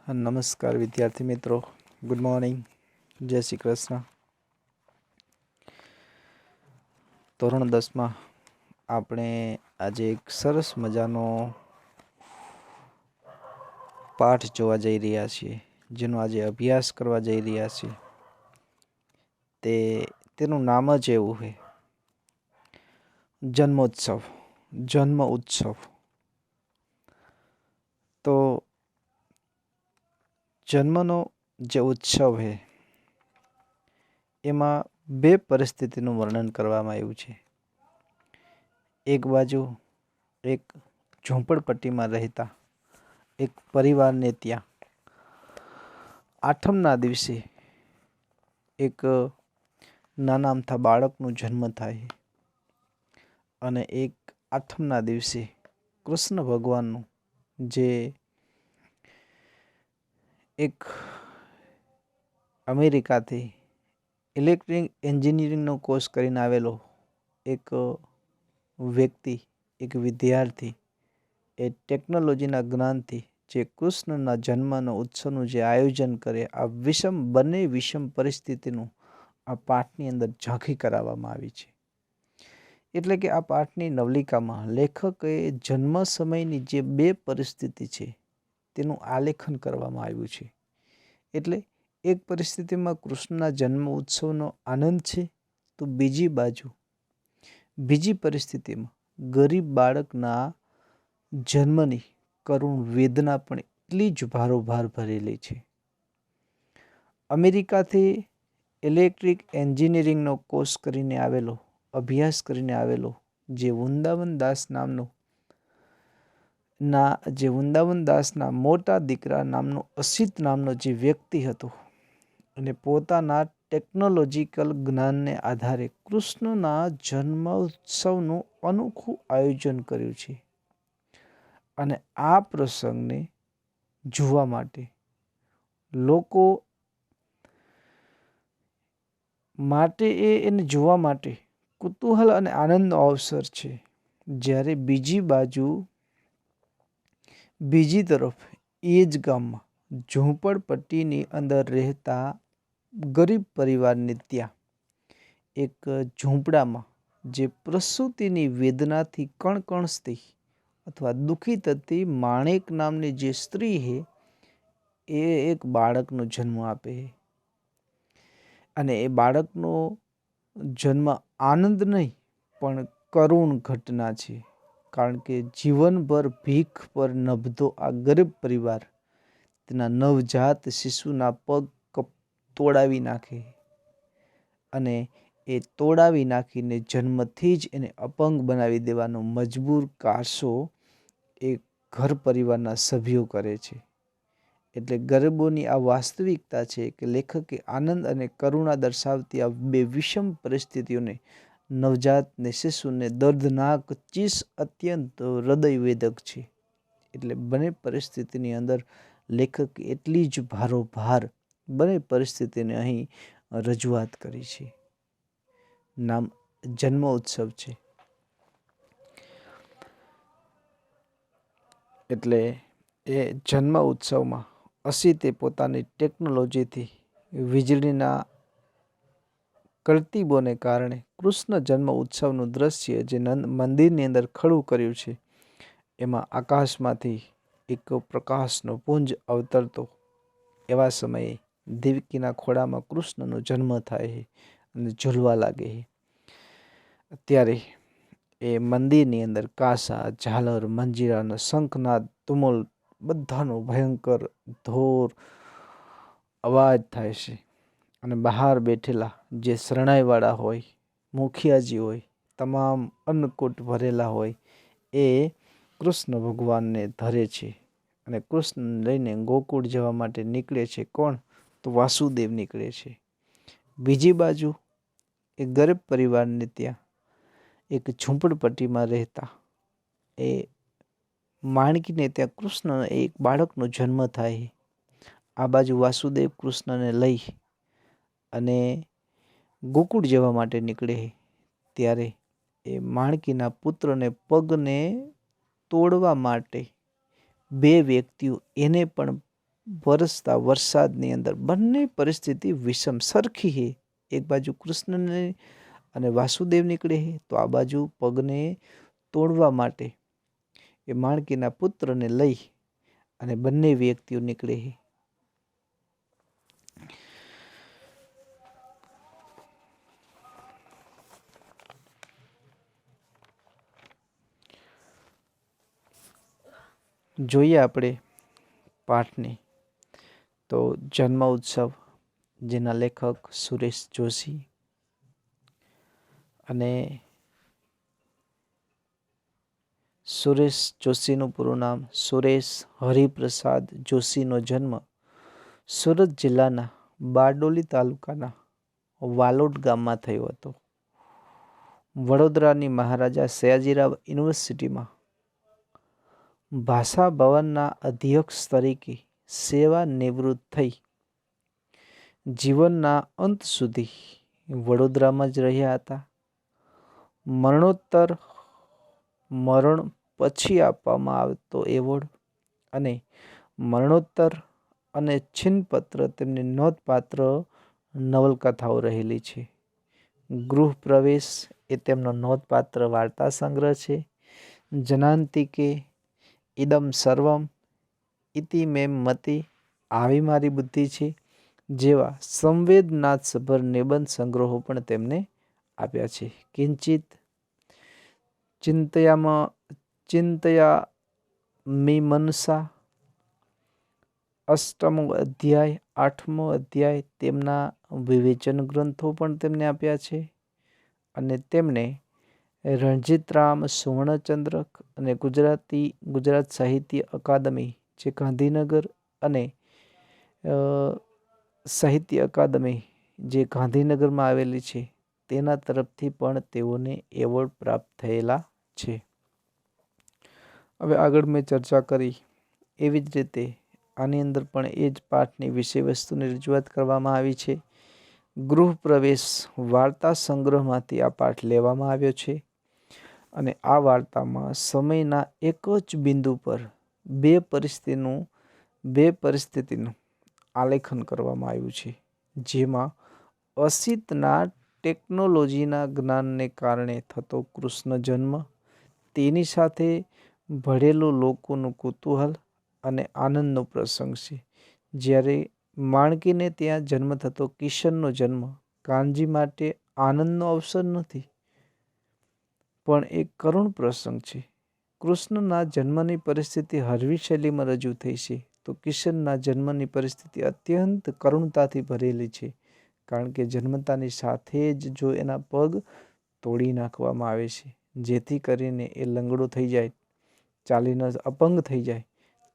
નમસ્કાર વિદ્યાર્થી મિત્રો, ગુડ મોર્નિંગ, જય શ્રી કૃષ્ણ. ધોરણ 10માં આપણે આજે એક સરસ મજાનો પાઠ જોવા જઈ રહ્યા છીએ, જેનો આજે અભ્યાસ કરવા જઈ રહ્યા છીએ. તેનું નામ જ એવું છે, જન્મોત્સવ. જન્મ ઉત્સવ. તો જન્મનો જે ઉત્સવ છે એમાં બે પરિસ્થિતિનું વર્ણન કરવામાં આવ્યું છે. એક બાજુ એક ઝૂંપડપટ્ટીમાં રહેતા એક પરિવારને ત્યાં આઠમના દિવસે એક નાના અમથા બાળકનો જન્મ થાય અને એક આઠમના દિવસે કૃષ્ણ ભગવાનનું જે એક અમેરિકાથી ઇલેક્ટ્રિક એન્જિનિયરિંગનો કોર્સ કરીને આવેલો એક વ્યક્તિ, એક વિદ્યાર્થી, એ ટેકનોલોજીના જ્ઞાનથી જે કૃષ્ણના જન્મનો ઉત્સવનું જે આયોજન કરે, આ બંને વિષમ પરિસ્થિતિનું આ પાઠની અંદર ઝાંખી કરાવવામાં આવી છે. એટલે કે આ પાઠની નવલિકામાં લેખકે જન્મ સમયની જે બે પરિસ્થિતિ છે તેનું આલેખન કરવામાં આવ્યું છે. એટલે એક પરિસ્થિતિમાં કૃષ્ણના જન્મ ઉત્સવનો આનંદ છે, તો બીજી પરિસ્થિતિમાં ગરીબ બાળકના જન્મની કરુણ વેદના પણ એટલી જ ભારોભાર ભરેલી છે. અમેરિકાથી ઇલેક્ટ્રિક એન્જિનિયરિંગનો કોર્સ કરીને આવેલો, અભ્યાસ કરીને આવેલો જે વૃંદાવન દાસના મોટા દીકરા નામનો અસિત નામનો જે વ્યક્તિ હતો, અને પોતાના ટેકનોલોજીકલ જ્ઞાનને આધારે કૃષ્ણના જન્મ ઉત્સવનું અનોખું આયોજન કર્યું છે. અને આ પ્રસંગને જોવા માટે લોકો એને જોવા માટે કુતૂહલ અને આનંદનો અવસર છે. જ્યારે બીજી તરફ એ જ ગામમાં ઝૂંપડપટ્ટીની અંદર રહેતા ગરીબ પરિવારને ત્યાં એક ઝૂંપડામાં જે પ્રસૂતિની વેદનાથી કણકણસતી અથવા દુઃખી થતી માણેક નામની જે સ્ત્રી છે, એ એક બાળકનો જન્મ આપે છે. અને એ બાળકનો જન્મ આનંદ નહીં પણ કરુણ ઘટના છે. કારણ કે જીવનભર ભીખ પર નભતો આ ગરીબ પરિવાર તેના નવજાત શિશુના પગ તોડાવી નાખે, અને એ તોડાવી નાખીને જન્મથી જ એને અપંગ બનાવી દેવાનો મજબૂર કારસો એ ઘર પરિવારના સભ્યો કરે છે. એટલે ગરીબોની આ વાસ્તવિકતા છે કે લેખકે આનંદ અને કરુણા દર્શાવતી આ બે વિષમ પરિસ્થિતિઓને, નવજાતને શિશુને દર્દનાક ચીસ અત્યંત હૃદયવેદક છે. એટલે બંને પરિસ્થિતિની અંદર લેખક એટલી જ ભારોભાર બંને પરિસ્થિતિને અહીં રજૂઆત કરી છે. નામ જન્મ ઉત્સવ છે. એટલે એ જન્મ ઉત્સવમાં અસિતે પોતાની ટેકનોલોજીથી વીજળીના કરતબોને કારણે કૃષ્ણ જન્મ ઉત્સવનું દ્રશ્ય જે મંદિરની અંદર ખડું કર્યું છે, એમાં આકાશમાંથી એક પ્રકાશનો પુંજ અવતરતો એવા સમયે દેવકીના ખોળામાં કૃષ્ણનો જન્મ થાય છે અને ઝૂલવા લાગે છે. ત્યારે એ મંદિરની અંદર કાસા, ઝાલર, મંજીરા, શંખનાદ, તુમુલ બધાનો ભયંકર ધોર અવાજ થાય છે. અને બહાર બેઠેલા જે શરણાઈવાળા હોય, મુખિયાજી હોય, તમામ અન્નકૂટ ભરેલા હોય, એ કૃષ્ણ ભગવાનને ધરે છે અને કૃષ્ણ લઈને ગોકુળ જવા માટે નીકળે છે. કોણ? તો વાસુદેવ નીકળે છે. બીજી બાજુ એક ગરીબ પરિવારને ત્યાં એક ઝૂંપડપટ્ટીમાં રહેતા એ માણકીને ત્યાં કૃષ્ણ એક બાળકનો જન્મ થાય. આ બાજુ વાસુદેવ કૃષ્ણને લઈ અને ગોકુળ જવા માટે નીકળે. ત્યારે એ માણકીના પુત્રને પગને તોડવા માટે બે વ્યક્તિઓ એને પણ વરસતા વરસાદની અંદર બંને પરિસ્થિતિ વિષમ સરખી છે. એક બાજુ કૃષ્ણને અને વાસુદેવ નીકળે છે, તો આ બાજુ પગને તોડવા માટે એ માણકીના પુત્રને લઈ અને બંને વ્યક્તિઓ નીકળે છે. જોઈએ આપણે પાઠને તો જન્મ ઉત્સવ, જેના લેખક સુરેશ જોશી અને સુરેશ જોશીનું પૂરું નામ સુરેશ હરિપ્રસાદ જોશીનો જન્મ સુરત જિલ્લાના બારડોલી તાલુકાના વાલોડ ગામમાં થયો હતો. વડોદરાની મહારાજા સયાજીરાવ યુનિવર્સિટીમાં ભાષા ભવનના અધ્યક્ષ તરીકે સેવા નિવૃત્ત થઈ જીવનના અંત સુધી વડોદરામાં જ રહ્યા હતા. મરણોત્તર મરણ પછી આપવામાં આવતો એવોર્ડ અને મરણોત્તર અને છિન્નપત્ર તેમની નોંધપાત્ર નવલકથાઓ રહેલી છે. ગૃહ પ્રવેશ એ તેમનો નોંધપાત્ર વાર્તા સંગ્રહ છે. જનાંતિકે, ઇદમ સર્વમ, ઇતિ મેમ મતિ, આવી મારી બુદ્ધિ છે જેવા સંવેદનાસભર નિબંધ સંગ્રહો પણ તેમને આપ્યા છે. કિંચિત ચિંતયામિમંસા, અષ્ટમો અધ્યાય, આઠમો અધ્યાય તેમના વિવેચન ગ્રંથો પણ તેમને આપ્યા છે. અને તેમણે રણજીતરામ સુવર્ણચંદ્રક અને ગુજરાત સાહિત્ય અકાદમી જે ગાંધીનગર અને સાહિત્ય અકાદમી જે ગાંધીનગરમાં આવેલી છે તેના તરફથી પણ તેઓને એવોર્ડ પ્રાપ્ત થયેલા છે. હવે આગળ મેં ચર્ચા કરી એવી જ રીતે આની અંદર પણ એ જ પાઠની વિષય વસ્તુની રજૂઆત કરવામાં આવી છે. ગૃહ પ્રવેશ વાર્તા સંગ્રહમાંથી આ પાઠ લેવામાં આવ્યો છે અને આ વાર્તામાં સમયના એક જ બિંદુ પર બે પરિસ્થિતિનું આલેખન કરવામાં આવ્યું છે, જેમાં અસીતના ટેકનોલોજીના જ્ઞાનને કારણે થતો કૃષ્ણ જન્મ, તેની સાથે ભળેલું લોકોનું કુતૂહલ અને આનંદનો પ્રસંગ છે. જ્યારે માણકીને ત્યાં જન્મ થતો કિશનનો જન્મ કાનજી માટે આનંદનો અવસર નથી, પણ એક કરુણ પ્રસંગ છે. કૃષ્ણના જન્મની પરિસ્થિતિ હળવી શૈલીમાં રજૂ થઈ છે, તો કિશનના જન્મની પરિસ્થિતિ અત્યંત કરુણતાથી ભરેલી છે. કારણ કે જન્મતાની સાથે જ જો એના પગ તોડી નાખવામાં આવે છે, જેથી કરીને એ લંગડો થઈ જાય, ચાલીને અપંગ થઈ જાય,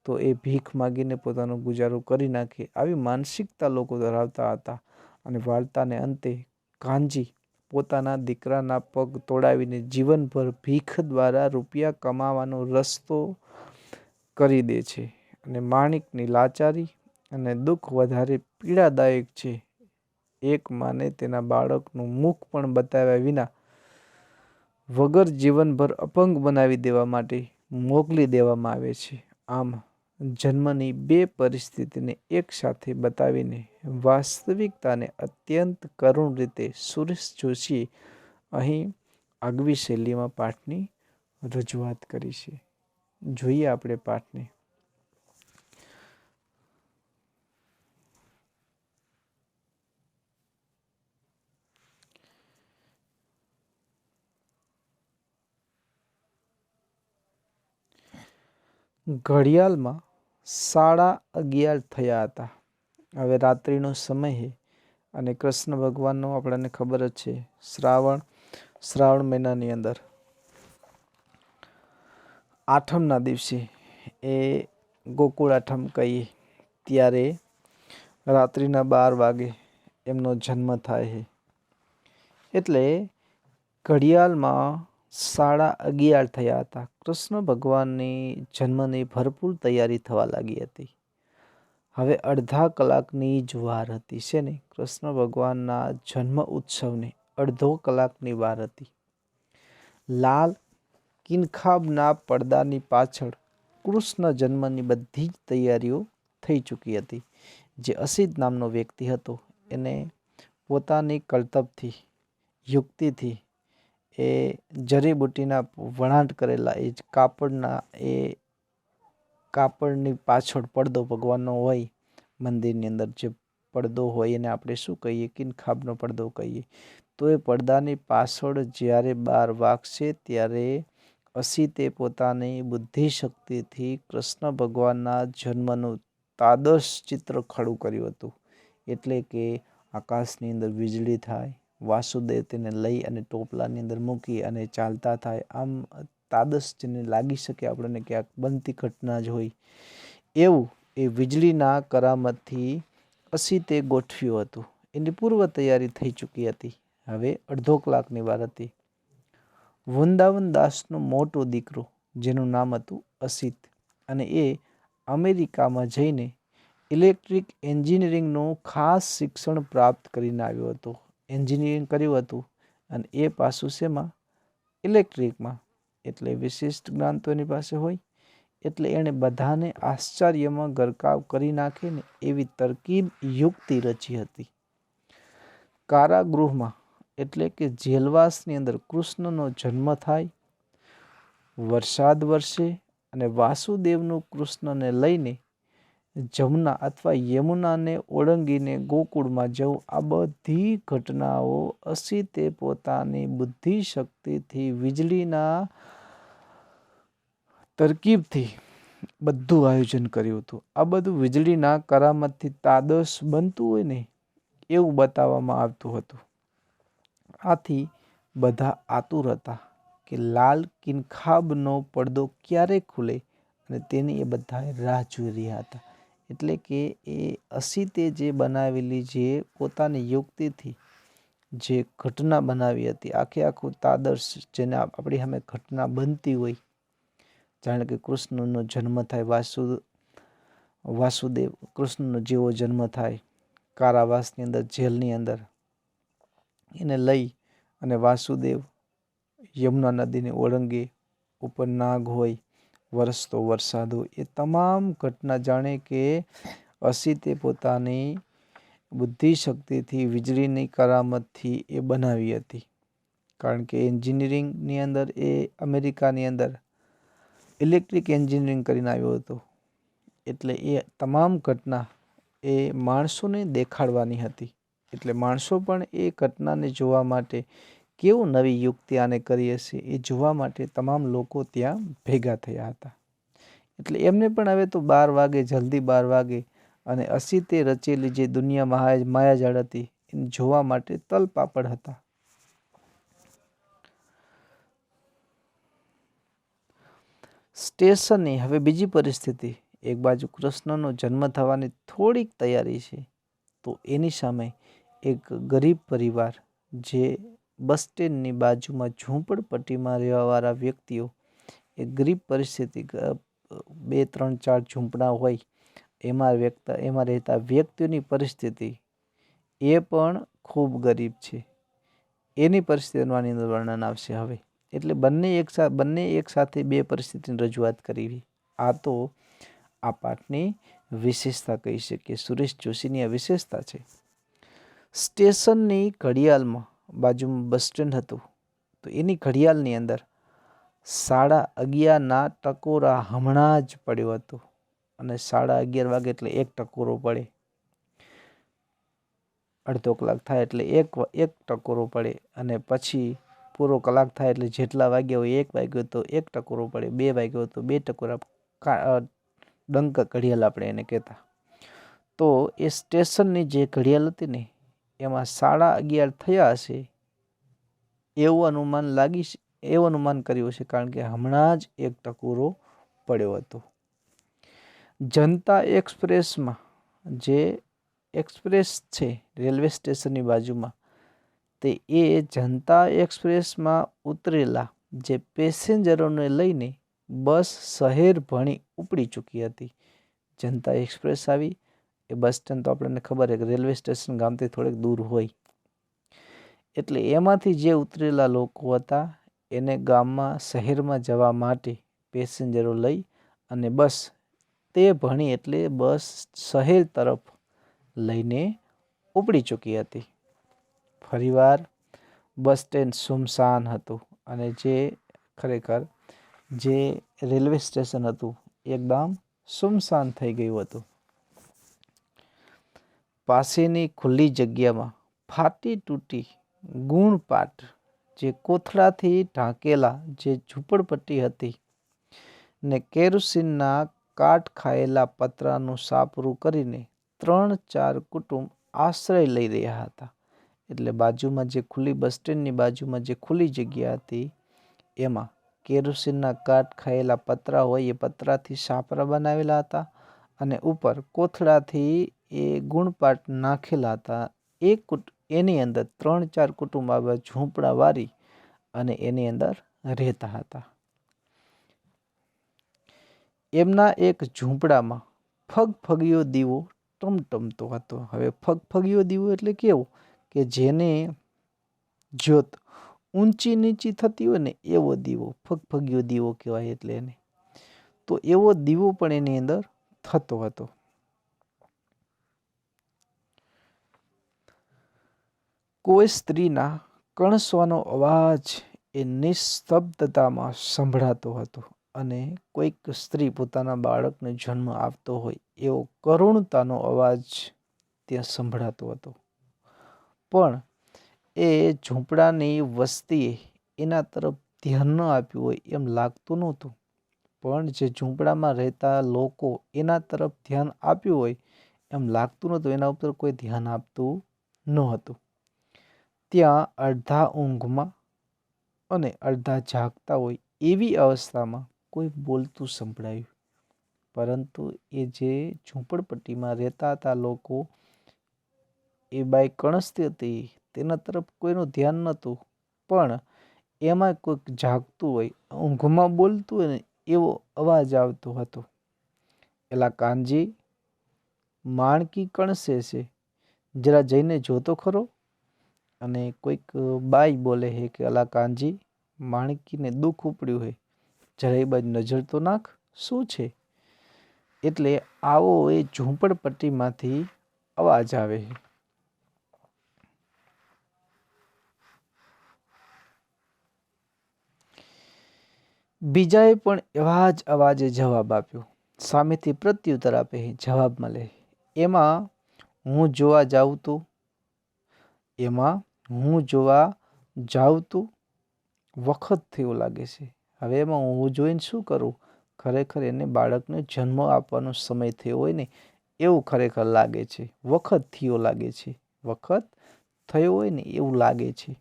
તો એ ભીખ માગીને પોતાનો ગુજારો કરી નાખે, આવી માનસિકતા લોકો ધરાવતા હતા. અને વાર્તાને અંતે કાનજી પોતાના દીકરાના પગ તોડાવીને જીવનભર ભીખ દ્વારા રૂપિયા કમાવાનો રસ્તો કરી દે છે. અને માણિકની લાચારી અને દુઃખ વધારે પીડાદાયક છે. એક માને તેના બાળકનું મુખ પણ બતાવ્યા વિના વગર જીવનભર અપંગ બનાવી દેવા માટે મોકલી દેવામાં આવે છે. આમ જન્મની બે પરિસ્થિતિને એક સાથે બતાવીને વાસ્તવિકતાને અત્યંત કરુણ રીતે સુરેશ જોશીએ અહીં આગવી શૈલીમાં પાઠની રજૂઆત કરી છે. જોઈએ આપણે પાઠને. ઘડિયાળમાં 11:30 થયા હતા. હવે રાત્રિનો સમય છે અને કૃષ્ણ ભગવાનનો આપણને ખબર જ છે શ્રાવણ મહિનાની અંદર આઠમના દિવસે એ ગોકુળ આઠમ કહીએ ત્યારે રાત્રિના 12 વાગે એમનો જન્મ થાય છે. એટલે ઘડિયાળમાં 11:30 થયા હતા. કૃષ્ણ ભગવાનની જન્મની ભરપૂર તૈયારી થવા લાગી હતી. હવે અડધા કલાકની જ વાર હતી છે ને, કૃષ્ણ ભગવાનના જન્મ ઉત્સવને અડધો કલાકની વાર હતી. લાલ કિનખાબના પડદાની પાછળ કૃષ્ણ જન્મની બધી જ તૈયારીઓ થઈ ચૂકી હતી. જે અસિત નામનો વ્યક્તિ હતો એને પોતાની કળતબથી, યુક્તિથી એ જડીબુટ્ટીના વણાટ કરેલા એ કાપડની પાછળ પડદો ભગવાનનો હોય મંદિરની અંદર, જે પડદો હોય એને આપણે શું કહીએ, કિનખાબનો પડદો કહીએ. તો એ પડદાની પાછળ જ્યારે 12 વાગશે ત્યારે અસિતે પોતાની બુદ્ધિ શક્તિથી કૃષ્ણ ભગવાનના જન્મનું તાદર્શ ચિત્ર ખડું કર્યું હતું. એટલે કે આકાશની અંદર વીજળી થાય, વાસુદેવ તેને લઈ અને ટોપલાની અંદર મૂકી અને ચાલતા થાય. આમ તાદર્શ જેને લાગી શકે આપણને કે આ બનતી ઘટના જ હોય એવું એ વીજળીના કરામતથી અસિતે ગોઠવ્યું હતું. એની પૂર્વ તૈયારી થઈ ચૂકી હતી. હવે અડધો કલાકની વાર હતી. વૃંદાવન દાસનો મોટો દીકરો જેનું નામ હતું અસિત, અને એ અમેરિકામાં જઈને ઇલેક્ટ્રિક એન્જિનિયરિંગનું ખાસ શિક્ષણ પ્રાપ્ત કરીને આવ્યો હતો. એન્જિનિયરિંગ કર્યું હતું અને એ પાછું શેમાં? ઇલેક્ટ્રિકમાં. એટલે વિશિષ્ટ જ્ઞાન તો એની પાસે હોય. એટલે એણે બધાને આશ્ચર્યમાં ગરકાવ કરી નાખે ને એવી તરકીબ યુક્તિ રચી હતી. કારાગૃહમાં એટલે કે જેલવાસની અંદર કૃષ્ણનો જન્મ થાય, વરસાદ વરસે અને વાસુદેવનું કૃષ્ણને લઈને જમુના અથવા યમુનાને ઓળંગીને ગોકુળમાં જવું, આ બધી ઘટનાઓ અસિતે પોતાની બુદ્ધિ શક્તિથી, વીજળીના તરકીબથી બધું આયોજન કર્યું હતું. આ બધું વીજળીના કરામતથી તાદર્શ બનતું હોય ને એવું બતાવવામાં આવતું હતું. આથી બધા આતુર હતા કે લાલ કિનખાબનો પડદો ક્યારે ખુલે અને તેની એ બધા રાહ જોઈ રહ્યા હતા. એટલે કે એ અસિતે જે બનાવેલી, જે પોતાની યુક્તિથી જે ઘટના બનાવી હતી, આખું તાદર્શ, જેને આપણી સામે ઘટના બનતી હોય, જાણે કે કૃષ્ણનો જન્મ થાય, વાસુદેવ કૃષ્ણનો જેવો જન્મ થાય કારાવાસની અંદર, જેલની અંદર, એને લઈ અને વાસુદેવ યમુના નદીને ઓળંગે, ઉપર નાગ હોય, વરસતો વરસાદ હોય, એ તમામ ઘટના જાણે કે અસિતે પોતાની બુદ્ધિ શક્તિથી, વીજળીની કરામતથી એ બનાવી હતી. કારણ કે એન્જિનિયરિંગની અંદર એ અમેરિકાની અંદર ઇલેક્ટ્રિક એન્જિનિયરિંગ કરીને આવ્યો હતો. એટલે એ તમામ ઘટના એ માણસોને દેખાડવાની હતી. એટલે માણસો પણ એ ઘટનાને જોવા માટે કેવું નવી યુક્તિ આને કરી હશે એ જોવા માટે તમામ લોકો ત્યાં ભેગા થયા હતા. એટલે એમને પણ હવે તો 12 વાગે, જલ્દી 12 વાગે, અને અસિતે રચેલી જે દુનિયા માયાજાળ હતી એને જોવા માટે તલપાપડ હતા. સ્ટેશનની હવે બીજી પરિસ્થિતિ. એક બાજુ કૃષ્ણનો જન્મ થવાની થોડીક તૈયારી છે, તો એની સામે એક ગરીબ પરિવાર, જે બસ સ્ટેન્ડની બાજુમાં ઝૂંપડપટ્ટીમાં રહેવાવાળા વ્યક્તિઓ, એક ગરીબ પરિસ્થિતિ, 2, 3, 4 ઝૂંપડા હોય એમાં રહેતા વ્યક્તિઓની પરિસ્થિતિ એ પણ ખૂબ ગરીબ છે. એની પરિસ્થિતિનું આની અંદર વર્ણન આવશે હવે. એટલે બંને એક સાથે બે પરિસ્થિતિની રજૂઆત કરી. આ તો આ પાઠની વિશેષતા કહી શકીએ. સુરેશ જોશીની આ વિશેષતા છે. સ્ટેશનની ઘડિયાળમાં, બાજુમાં બસ સ્ટેન્ડ હતું, તો એની ઘડિયાળની અંદર 11:30ના ટકોરા હમણાં જ પડ્યો હતો. અને 11:30 વાગે એટલે 1 ટકોરો પડે. અડધો કલાક થાય એટલે એક ટકોરો પડે, અને પછી પૂરો કલાક થાય એટલે જેટલા વાગ્યા હોય, 1 વાગ્યો તો 1 ટકોરો પડે, 2 વાગ્યો તો 2 ટકોરા, ડંક ઘડિયાળ આપણે એને કહેતા. તો એ સ્ટેશનની જે ઘડિયાળ હતી ને એમાં 11:30 થયા હશે એવું અનુમાન કર્યું છે, કારણ કે હમણાં જ 1 ટકોરો પડ્યો હતો. જનતા એક્સપ્રેસમાં, જે એક્સપ્રેસ છે રેલવે સ્ટેશનની બાજુમાં, તે એ જનતા એક્સપ્રેસમાં ઉતરેલા જે પેસેન્જરોને લઈને બસ શહેર ભણી ઉપડી ચૂકી હતી. જનતા એક્સપ્રેસ આવી, એ બસ સ્ટેન્ડ તો આપણને ખબર છે કે રેલવે સ્ટેશન ગામથી થોડેક દૂર હોય. એટલે એમાંથી જે ઉતરેલા લોકો હતા એને ગામમાં, શહેરમાં જવા માટે પેસેન્જરો લઈ અને બસ તે ભણી એટલે બસ શહેર તરફ લઈને ઉપડી ચૂકી હતી. ફરીવાર બસ સ્ટેન્ડ સુમસાન હતું અને જે ખરેખર જે રેલવે સ્ટેશન હતું એકદમ સુમસાન થઈ ગયું હતું. પાસેની ખુલ્લી જગ્યામાં ફાટી તૂટી ગુણપાટ જે કોથળાથી ઢાંકેલા જે ઝૂંપડપટ્ટી હતી ને કેરોસીનના કાટ ખાયેલા પતરાનું સાપરું કરીને 3-4 કુટુંબ આશ્રય લઈ રહ્યા હતા. એટલે બાજુમાં જે ખુલ્લી બસ સ્ટેન્ડની બાજુમાં જે ખુલ્લી જગ્યા હતી એમાં કેરોસીનના કાટ ખાયેલા પતરા હોય એ પતરાથી સાપરા બનાવેલા હતા અને ઉપર કોથળાથી એ ગુણપાટ નાખેલા હતા. એની અંદર 3-4 કુટુંબ આવા ઝૂંપડા વારી અને એની અંદર રહેતા હતા. એમના એક ઝૂંપડામાં ફગફગીયો દીવો ટમટમતો હતો. હવે ફગફગીયો દીવો એટલે કેવું કે જેને જ્યોત ઊંચી નીચી થતી હોય ને એવો દીવો ફગફગીયો દીવો કહેવાય. એટલે એને તો એવો દીવો પણ એની અંદર થતો હતો. કોઈ સ્ત્રીના કણસવાનો અવાજ એ નિસ્તબ્ધતામાં સંભળાતો હતો અને કોઈક સ્ત્રી પોતાના બાળકને જન્મ આપતો હોય એવો કરુણતાનો અવાજ ત્યાં સંભળાતો હતો. પણ એ ઝૂંપડાની વસ્તીએ એના તરફ ધ્યાન ન આપ્યું હોય એમ લાગતું નહોતું. પણ જે ઝૂંપડામાં રહેતા લોકો એના તરફ ધ્યાન આપ્યું હોય એમ લાગતું નહોતું. એના ઉપર કોઈ ધ્યાન આપતું ન હતું. ત્યાં અડધા ઊંઘમાં અને અડધા જાગતા હોય એવી અવસ્થામાં કોઈ બોલતું સંભળાયું. પરંતુ એ જે ઝૂંપડપટ્ટીમાં રહેતા હતા લોકો એ બાઈ કણસતી હતી તેના તરફ કોઈનું ધ્યાન નહોતું. પણ એમાં કોઈક જાગતું હોય ઊંઘમાં બોલતું હોય ને એવો અવાજ આવતો હતો. એલા કાનજી, માણકી કણસે છે, જરા જઈને જોતો ખરો. અને કોઈક બાઈ બોલે છે કે અલા કાનજી, માણકીને દુઃખ ઉપડ્યું હોય, જરા એ બાજુ નજર તો નાખ, શું છે. એટલે આવો એ ઝૂંપડપટ્ટીમાંથી અવાજ આવે છે. બીજાએ પણ એવા જ અવાજે જવાબ આપ્યો. સામેથી પ્રત્યુત્તર આપે છે, જવાબ મળે. એમાં હું જોવા જાઉં તું વખત થયો લાગે છે. હવે એમાં હું જોઈને શું કરું. ખરેખર એને બાળકને જન્મ આપવાનો સમય થયો હોય ને એવું ખરેખર લાગે છે. વખત થયો લાગે છે. વખત થયો હોય ને એવું લાગે છે.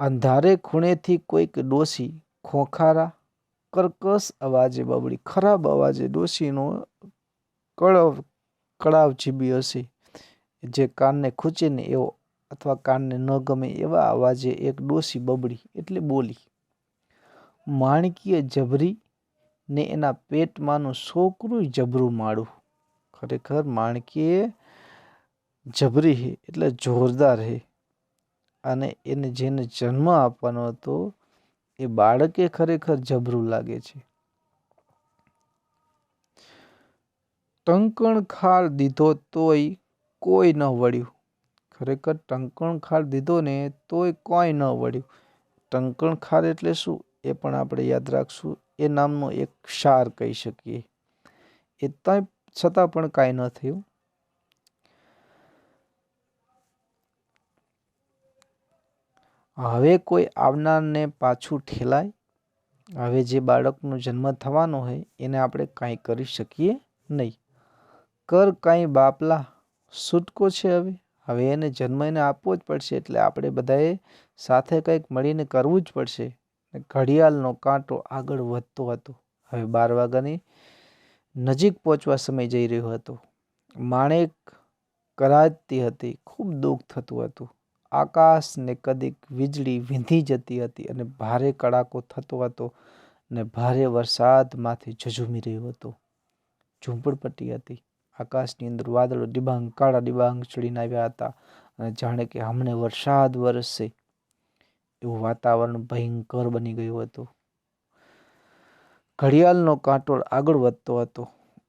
અંધારે ખૂણેથી કોઈક ડોશી ખોખારા કર્કશ અવાજે બબડી. ખરાબ અવાજે ડોશીનો કળાવ જીભી હશે જે કાનને ખૂંચે ને એવો અથવા કાનને ન ગમે એવા અવાજે એક ડોશી બબડી એટલે બોલી. માણકીએ જબરી ને એના પેટમાંનું છોકરું જબરું માળું. ખરેખર માણકીએ જબરી હે એટલે જોરદાર હે. અને એને જેને જન્મ આપવાનો હતો એ બાળકે ખરેખર જબરું લાગે છે. ટંકણખાર દીધો તોય કોઈ ન વળ્યું. ખરેખર ટંકણખાર દીધો ને તોય કોઈ ન વળ્યું. ટંકણખાર એટલે શું એ પણ આપણે યાદ રાખશું. એ નામનો એક ક્ષાર કહી શકીએ. એ છતાં પણ કાંઈ ન થયું. હવે કોઈ આવનારને પાછું ઠેલાય. હવે જે બાળકનો જન્મ થવાનો હોય એને આપણે કાંઈ કરી શકીએ નહીં. કર કાંઈ બાપલા, છૂટકો છે. હવે એને જન્મ એને આપવો જ પડશે. એટલે આપણે બધાએ સાથે કંઈક મળીને કરવું જ પડશે. ઘડિયાળનો કાંટો આગળ વધતો હતો. હવે 12 વાગ્યાની નજીક પહોંચવા સમય જઈ રહ્યો હતો. માણેક કરાતી હતી. ખૂબ દુઃખ થતું હતું. આકાશને કદીક વીજળી વીંધી જતી હતી અને ભારે કડાકો થતો હતો અને ભારે વરસાદ માથે ઝઝૂમી રહ્યો હતો. ઝૂંપડપટ્ટી હતી. આકાશની અંદર વાદળો કાળા ડિબાંગ ચડીને આવ્યા હતા અને જાણે કે હમણે વરસાદ વરસશે એવું વાતાવરણ ભયંકર બની ગયું હતું. ઘડિયાળનો કાંટો આગળ વધતો હતો.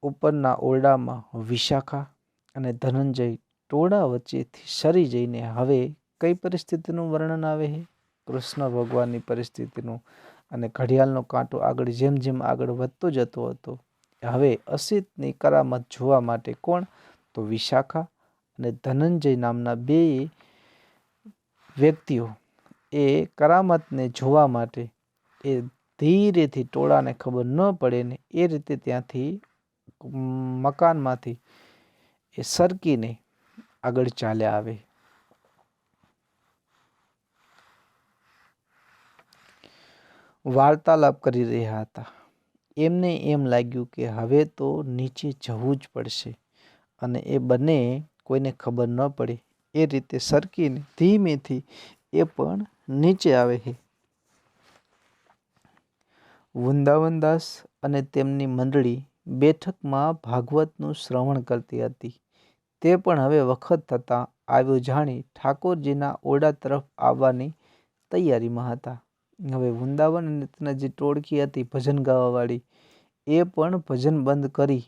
ઉપરના ઓરડામાં વિશાખા અને ધનંજય ટોળા વચ્ચેથી સરી જઈને હવે કઈ પરિસ્થિતિનું વર્ણન આવે છે? કૃષ્ણ ભગવાનની પરિસ્થિતિનું. અને ઘડિયાળનો કાંટો આગળ જેમ જેમ આગળ વધતો જતો હતો, હવે અસિતની કરામત જોવા માટે કોણ? તો વિશાખા અને ધનંજય નામના બે વ્યક્તિઓ એ કરામતને જોવા માટે એ ધીરેથી ટોળાને ખબર ન પડે ને એ રીતે ત્યાંથી મકાનમાંથી એ સરકીને આગળ ચાલ્યા આવે. વાર્તાલાપ કરી રહ્યા હતા. એમને એમ લાગ્યું કે હવે તો નીચે જવું જ પડશે અને એ બંને કોઈને ખબર ન પડે એ રીતે સરકીને ધીમેથી એ પણ નીચે આવે છે. વૃંદાવનદાસ અને તેમની મંડળી બેઠકમાં ભાગવતનું શ્રવણ કરતી હતી. તે પણ હવે વખત થતાં આવ્યો જાણી ઠાકોરજીના ઓરડા તરફ આવવાની તૈયારીમાં હતા. હવે વૃંદાવન અને તેના જે ટોળકી હતી ભજન ગાવાવાળી, એ પણ ભજન બંધ કરી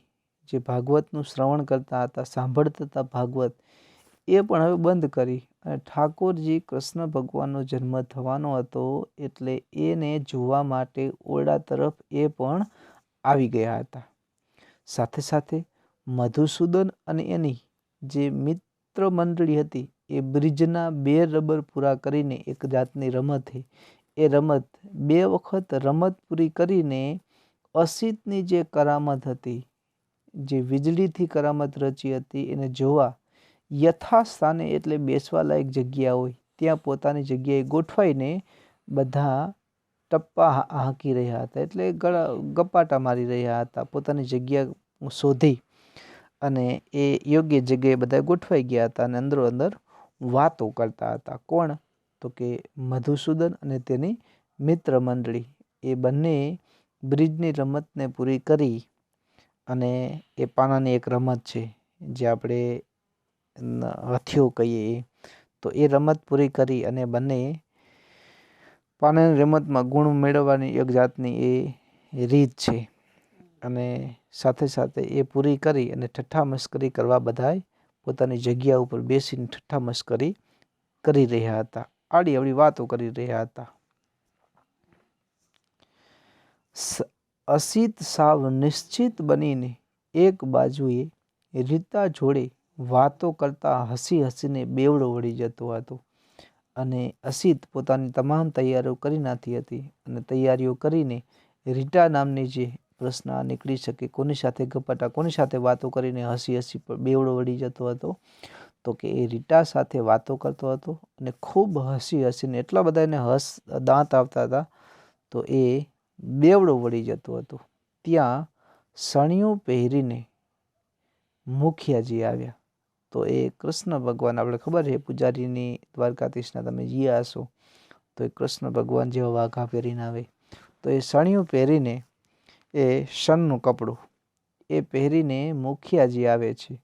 જે ભાગવતનું શ્રવણ કરતા હતા, સાંભળતા હતા ભાગવત, એ પણ હવે બંધ કરી અને ઠાકોરજી કૃષ્ણ ભગવાનનો જન્મ થવાનો હતો એટલે એને જોવા માટે ઓરડા તરફ એ પણ આવી ગયા હતા. સાથે સાથે મધુસૂદન અને એની જે મિત્ર મંડળી હતી એ બ્રિજના 2 રબર પૂરા કરીને એક જાતની રમત છે, એ રમત 2 વખત રમત પૂરી કરીને અસિતની જે કરામત હતી, જે વીજળીથી કરામત રચી હતી, એને જોવા યથાસ્થાને એટલે બેસવા લાયક જગ્યા હોય ત્યાં પોતાની જગ્યાએ ગોઠવાઈને બધા ટપ્પા હાંકી રહ્યા હતા, એટલે ગપાટા મારી રહ્યા હતા. પોતાની જગ્યા શોધી અને એ યોગ્ય જગ્યાએ બધા ગોઠવાઈ ગયા હતા અને અંદરો અંદર વાતો કરતા હતા. કોણ? તો કે મધુસૂદન અને તેની મિત્ર મંડળી એ બંને બ્રિજની રમતને પૂરી કરી અને એ પાનાની એક રમત છે જે આપણે હથિયો કહીએ, તો એ રમત પૂરી કરી અને બંને પાનાની રમતમાં ગુણ મેળવવાની એક જાતની એ રીત છે અને સાથે સાથે એ પૂરી કરી અને ઠઠ્ઠા મસ્કરી કરવા બધાય પોતાની જગ્યા ઉપર બેસીને ઠઠ્ઠા મસ્કરી કરી રહ્યા હતા, આડી અવળી વાતો કરી રહ્યા હતા. અસિત સાવ નિશ્ચિત બનીને એક બાજુએ રીતા જોડે વાતો કરતા હસી હસીને બેવડો વળી જતો હતો અને અસિત પોતાની તમામ તૈયારીઓ કરી નાખી હતી અને તૈયારીઓ કરીને રીટા નામની જે પ્રશ્ન નીકળી શકે, કોની સાથે ગપાટા, કોની સાથે વાતો કરીને હસી હસી પર બેવડો વળી જતો હતો, તો કે એ રીટા સાથે વાતો કરતો હતો અને ખૂબ હસી હસીને એટલા બધા એને દાંત આવતા હતા તો એ બેવડો વળી જતો હતો. ત્યાં સણિયું પહેરીને મુખિયાજી આવ્યા. તો એ કૃષ્ણ ભગવાન, આપણે ખબર છે પૂજારીની દ્વારકાધીશના તમે ગયા હશો તો એ કૃષ્ણ ભગવાન જેવા વાઘા પહેરીને આવે, તો એ સણિયું પહેરીને એ શણનું કપડું એ પહેરીને મુખિયાજી આવે છે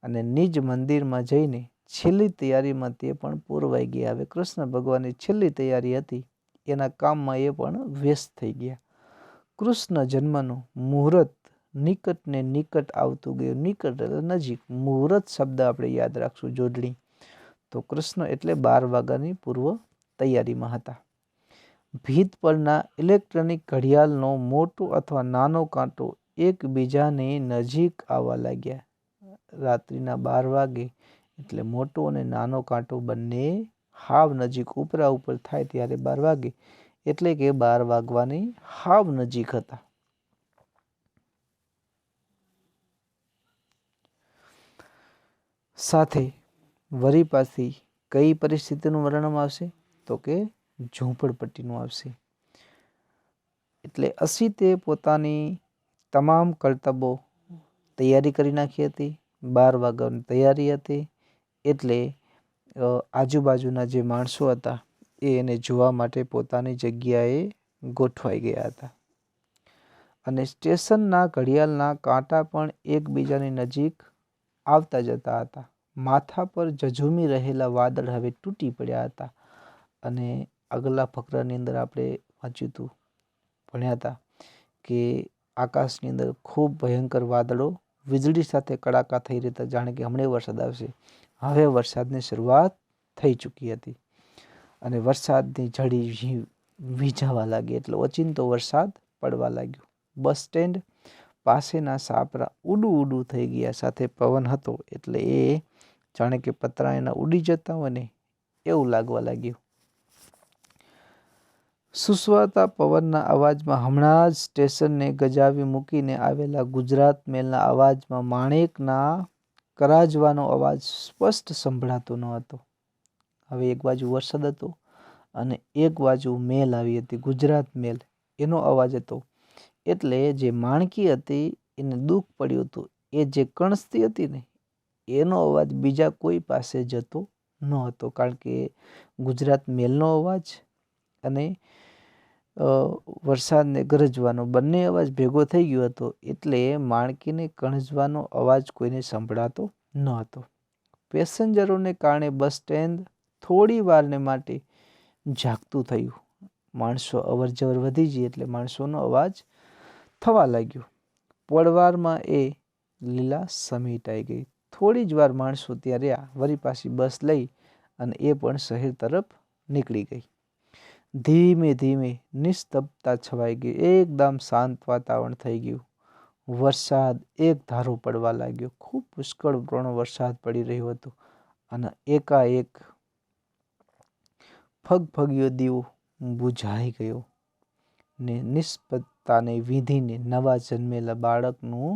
અને નિજ મંદિરમાં જઈને છેલ્લી તૈયારીમાં તે પણ પૂરવાઈ ગયા. હવે કૃષ્ણ ભગવાનની છેલ્લી તૈયારી હતી એના કામમાં એ પણ વ્યસ્ત થઈ ગયા. કૃષ્ણ જન્મનું મુહૂર્ત નિકટ ને નિકટ આવતું ગયું. નિકટ એટલે નજીક, મુહૂર્ત શબ્દ આપણે યાદ રાખશું, જોડણી. તો કૃષ્ણ એટલે 12 વાગ્યાની પૂર્વ તૈયારીમાં હતા. ભીત પરના ઇલેક્ટ્રોનિક ઘડિયાળનો મોટો અથવા નાનો કાંટો એકબીજાને નજીક આવવા લાગ્યા. રાત્રિના 12 વાગે એટલે મોટો અને નાનો કાંટો બંને હાવ નજીક, ઉપરા ઉપર થાય ત્યારે 12 વાગે એટલે કે 12 વાગવાની હાવ નજીક હતા. સાથે વળી પાછી કઈ પરિસ્થિતિનું વર્ણન આવશે? તો કે ઝૂંપડપટ્ટીનું આવશે. એટલે અસિતે પોતાની તમામ કરતબો તૈયારી કરી નાખી હતી. 12 વાગ્યાની તૈયારી હતી એટલે આજુબાજુના જે માણસો હતા એ એને જોવા માટે પોતાની જગ્યાએ ગોઠવાઈ ગયા હતા અને સ્ટેશનના ઘડિયાળના કાંટા પણ એકબીજાની નજીક આવતા જતા હતા. માથા પર ઝઝૂમી રહેલા વાદળ હવે તૂટી પડ્યા હતા અને આગલા ફકરાની અંદર આપણે વાંચ્યું હતું, ભણ્યા હતા કે આકાશની અંદર ખૂબ ભયંકર વાદળો વીજળી સાથે કડાકા થઈ રહેતા, જાણે કે હમણાં વરસાદ આવશે. હવે વરસાદની શરૂઆત થઈ ચૂકી હતી અને વરસાદની ઝડી વીજાવા લાગી, એટલે ઓચિંતો વરસાદ પડવા લાગ્યો. બસ સ્ટેન્ડ પાસેના સાપરા ઉડું થઈ ગયા. સાથે પવન હતો એટલે એ જાણે કે પતરા એના ઉડી જતા હોય ને એવું લાગવા લાગ્યું. સુસવાતા પવનના અવાજમાં હમણાં જ સ્ટેશનને ગજાવી મૂકીને આવેલા ગુજરાત મેલના અવાજમાં માણેકના કરાજવાનો અવાજ સ્પષ્ટ સંભળાતો ન હતો. હવે એક બાજુ વરસાદ હતો અને એક બાજુ મેલ આવી હતી, ગુજરાત મેલ, એનો અવાજ હતો. એટલે જે માણકી હતી એને દુઃખ પડ્યું હતું. એ જે કણસતી હતી ને એનો અવાજ બીજા કોઈ પાસે જતો ન હતો, કારણ કે ગુજરાત મેલનો અવાજ અને વરસાદને ગરજવાનો બંને અવાજ ભેગો થઈ ગયો હતો, એટલે માણકીને કણજવાનો અવાજ કોઈને સંભળાતો ન હતો. પેસેન્જરોને કારણે બસ સ્ટેન્ડ થોડી વારને માટે જાગતું થયું. માણસો અવર જવર વધી ગઈ એટલે માણસોનો અવાજ થવા લાગ્યો. પડવારમાં એ લીલા સમેટાઈ ગઈ. થોડી જ વાર માણસો ત્યાં રહ્યા, વળી પાછી બસ લઈ અને એ પણ શહેર તરફ નીકળી ગઈ. ધીમે ધીમે નિસ્તબ્ધતા છવાઈ ગઈ. એકદમ શાંત વાતાવરણ થઈ ગયું. વરસાદ એક ધારો પડવા લાગ્યો. ખૂબ પુષ્કળપૂર્ણ વરસાદ પડી રહ્યો હતો અને એકાએક ફગફગીયો દીવો બુઝાઈ ગયો ને નિસ્તબ્ધતાને વીંધીને નવા જન્મેલા બાળકનું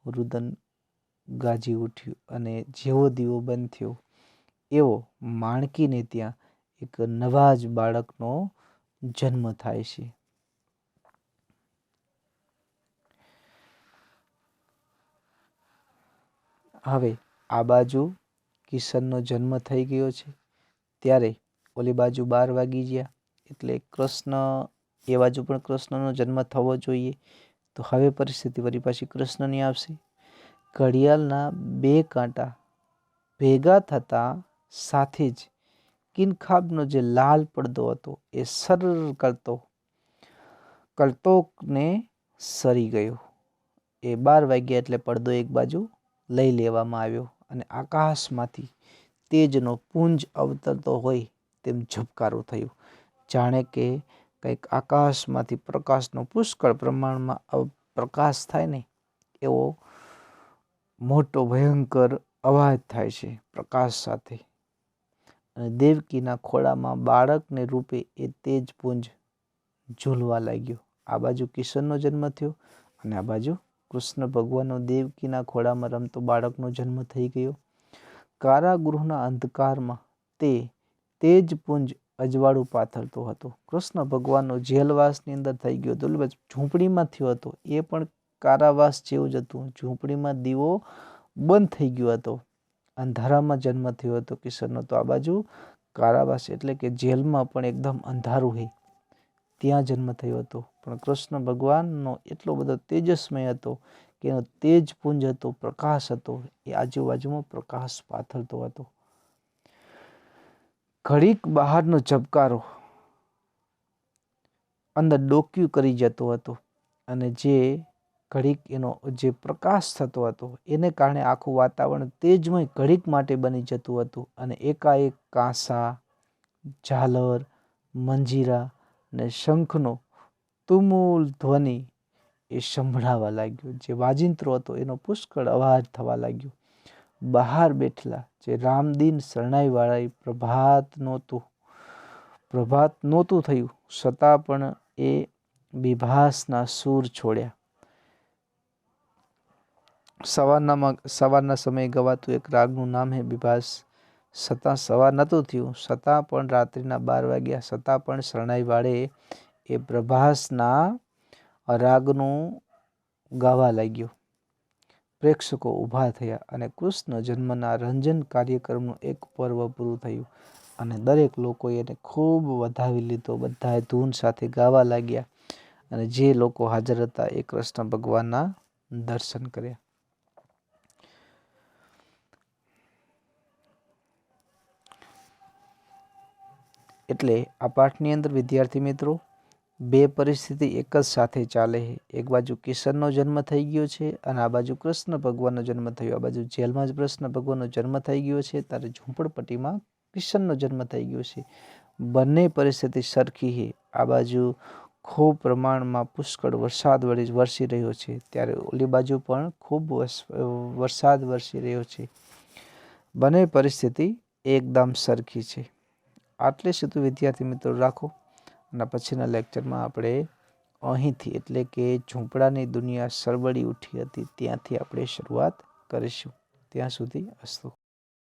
રુદન ગાજી ઉઠ્યું. અને જેવો દીવો બંધ થયો એવો માણકીને ત્યાં એક નવા જ બાળકનો જન્મ થાય છે. હવે આ બાજુ કિશનનો જન્મ થઈ ગયો છે, ત્યારે ઓલી બાજુ 12 વાગી ગયા, એટલે કૃષ્ણ એ બાજુ પણ કૃષ્ણનો જન્મ થવો જોઈએ. તો હવે પરિસ્થિતિ વળી પાછી કૃષ્ણની આવશે. ઘડિયાળના 2 કાંટા ભેગા થતા સાથે જ કિનખાબનો જે લાલ પડદો હતો એ સર કરતોકને સરી ગયો. એ 12 વાગ્યા એટલે પડદો એક બાજુ લઈ લેવામાં આવ્યો અને આકાશમાંથી તેજનો પુંજ અવતરતો હોય તેમ ઝબકારો થયો, જાણે કે કંઈક આકાશમાંથી પ્રકાશનો પુષ્કળ પ્રમાણમાં પ્રકાશ થાય ને એવો મોટો ભયંકર અવાજ થાય છે પ્રકાશ સાથે. અને દેવકીના ખોળામાં બાળકને રૂપે એ તેજપુંજ ઝૂલવા લાગ્યો. આ બાજુ કિશનનો જન્મ થયો અને આ બાજુ કૃષ્ણ ભગવાનનો દેવકીના ખોળામાં રમતો બાળકનો જન્મ થઈ ગયો. કારાગૃહના અંધકારમાં તે તેજપુંજ અજવાળું પાથરતો હતો. કૃષ્ણ ભગવાનનો જેલવાસની અંદર થઈ ગયો હતો, ઝૂંપડીમાં થયો હતો, એ પણ કારાવાસ જેવું જ હતું. ઝૂંપડીમાં દીવો બંધ થઈ ગયો હતો, અંધારામાં જન્મ થયો હતો કિશનનો. તો આ બાજુ કારાવાસ એટલે કે જેલમાં પણ એકદમ અંધારું હોય ત્યાં જન્મ થયો હતો. પણ કૃષ્ણ ભગવાનનો એટલો બધો તેજસ્મય હતો કે એનો તેજપુંજ હતો, પ્રકાશ હતો, એ આજુબાજુમાં પ્રકાશ પાથરતો હતો. ઘડીક બહારનો ઝબકારો અંદર ડોક્યું કરી જતો હતો અને જે ઘડીક એનો જે પ્રકાશ થતો હતો એને કારણે આખું વાતાવરણ તેજમય ઘડીક માટે બની જતું હતું. અને એકાએક કાંસા, ઝાલર, મંજીરા અને શંખનો તુમુલ ધ્વનિ એ સંભળાવા લાગ્યો. જે વાજિંત્રો હતો એનો પુષ્કળ અવાજ થવા લાગ્યો. બહાર બેઠેલા જે રામદીન શરણાઈવાળા પ્રભાત નહોતું થયું છતાં પણ એ બિભાસના સૂર છોડ્યા. સવારના સમયે ગવાતું એક રાગનું નામ હે બિભાસ. છતાં સવાર નહોતું થયું, છતાં પણ રાત્રિના 12 વાગ્યા, છતાં પણ શરણાઈવાળે એ પ્રભાસના રાગનું ગાવા લાગ્યો. પ્રેક્ષકો ઊભા થયા અને કૃષ્ણ જન્મના રંજન કાર્યક્રમનું એક પર્વ પૂરું થયું અને દરેક લોકોએ એને ખૂબ વધાવી લીધો. બધાએ ધૂન સાથે ગાવા લાગ્યા અને જે લોકો હાજર હતા એ કૃષ્ણ ભગવાનના દર્શન કર્યા. એટલે આ પાઠની અંદર વિદ્યાર્થી મિત્રો બે પરિસ્થિતિ એક જ સાથે ચાલે છે. એક બાજુ કિશનનો જન્મ થઈ ગયો છે અને આ બાજુ કૃષ્ણ ભગવાનનો જન્મ થયો. આ બાજુ જેલમાં જ કૃષ્ણ ભગવાનનો જન્મ થઈ ગયો છે, ત્યારે ઝૂંપડપટ્ટીમાં કિશનનો જન્મ થઈ ગયો છે. બંને પરિસ્થિતિ સરખી છે. આ બાજુ ખૂબ પ્રમાણમાં પુષ્કળ વરસાદ વરસી રહ્યો છે, ત્યારે ઓલી બાજુ પણ ખૂબ વરસાદ વરસી રહ્યો છે. બંને પરિસ્થિતિ એકદમ સરખી છે. આટલે સુધી વિદ્યાર્થી મિત્રો રાખો, અને પછીના લેક્ચરમાં આપણે અહીંથી એટલે કે ઝૂંપડાની દુનિયા સરવડી ઉઠી હતી ત્યાંથી આપણે શરૂઆત કરીશું. ત્યાં સુધી અસ્તુ.